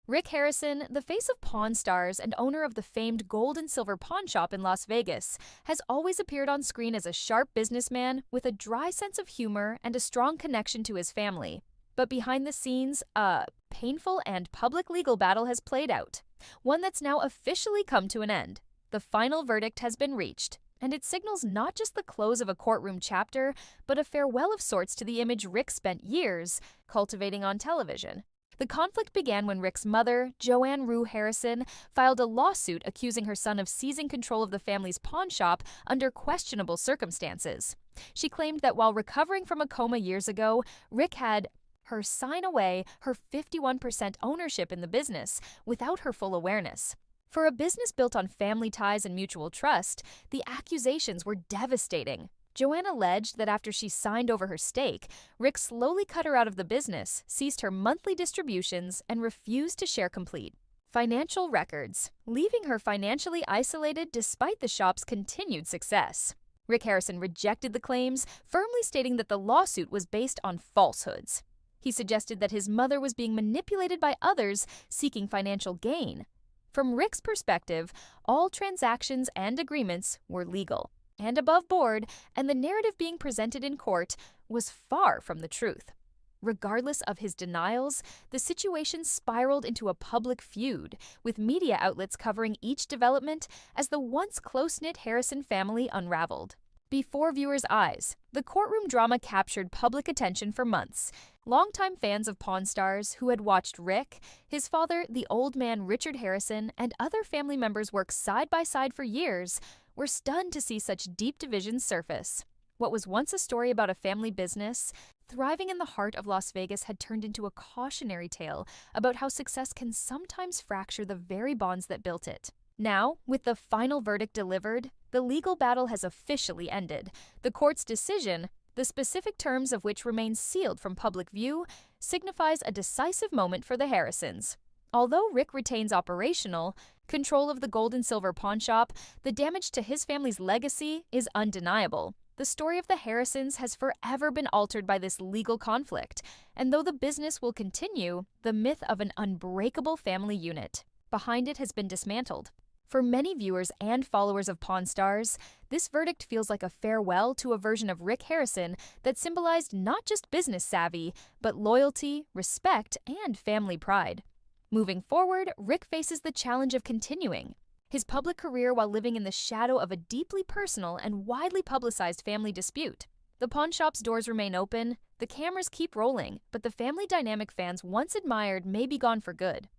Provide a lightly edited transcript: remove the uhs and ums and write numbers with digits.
Rick Harrison, the face of Pawn Stars and owner of the famed gold and silver pawn shop in Las Vegas, has always appeared on screen as a sharp businessman with a dry sense of humor and a strong connection to his family. But behind the scenes, a painful and public legal battle has played out, one that's now officially come to an end. The final verdict has been reached, and it signals not just the close of a courtroom chapter, but a farewell of sorts to the image Rick spent years cultivating on television. The conflict began when Rick's mother, Joanne Rue Harrison, filed a lawsuit accusing her son of seizing control of the family's pawn shop under questionable circumstances. She claimed that while recovering from a coma years ago, Rick had her sign away her 51% ownership in the business without her full awareness. For a business built on family ties and mutual trust, the accusations were devastating. Joanne alleged that after she signed over her stake, Rick slowly cut her out of the business, ceased her monthly distributions, and refused to share complete financial records, leaving her financially isolated despite the shop's continued success. Rick Harrison rejected the claims, firmly stating that the lawsuit was based on falsehoods. He suggested that his mother was being manipulated by others seeking financial gain. From Rick's perspective, all transactions and agreements were legal and above board, and the narrative being presented in court was far from the truth. Regardless of his denials, the situation spiraled into a public feud, with media outlets covering each development as the once close-knit Harrison family unraveled. Before viewers' eyes, the courtroom drama captured public attention for months. Longtime fans of Pawn Stars who had watched Rick, his father, the old man Richard Harrison, and other family members work side by side for years were stunned to see such deep divisions surface. What was once a story about a family business thriving in the heart of Las Vegas had turned into a cautionary tale about how success can sometimes fracture the very bonds that built it. Now, with the final verdict delivered, the legal battle has officially ended. The court's decision, the specific terms of which remain sealed from public view, signifies a decisive moment for the Harrisons. Although Rick retains operational control of the gold and silver pawn shop, the damage to his family's legacy is undeniable. The story of the Harrisons has forever been altered by this legal conflict, and though the business will continue, the myth of an unbreakable family unit behind it has been dismantled. For many viewers and followers of Pawn Stars, this verdict feels like a farewell to a version of Rick Harrison that symbolized not just business savvy, but loyalty, respect, and family pride. Moving forward, Rick faces the challenge of continuing his public career while living in the shadow of a deeply personal and widely publicized family dispute. The pawn shop's doors remain open, the cameras keep rolling, but the family dynamic fans once admired may be gone for good.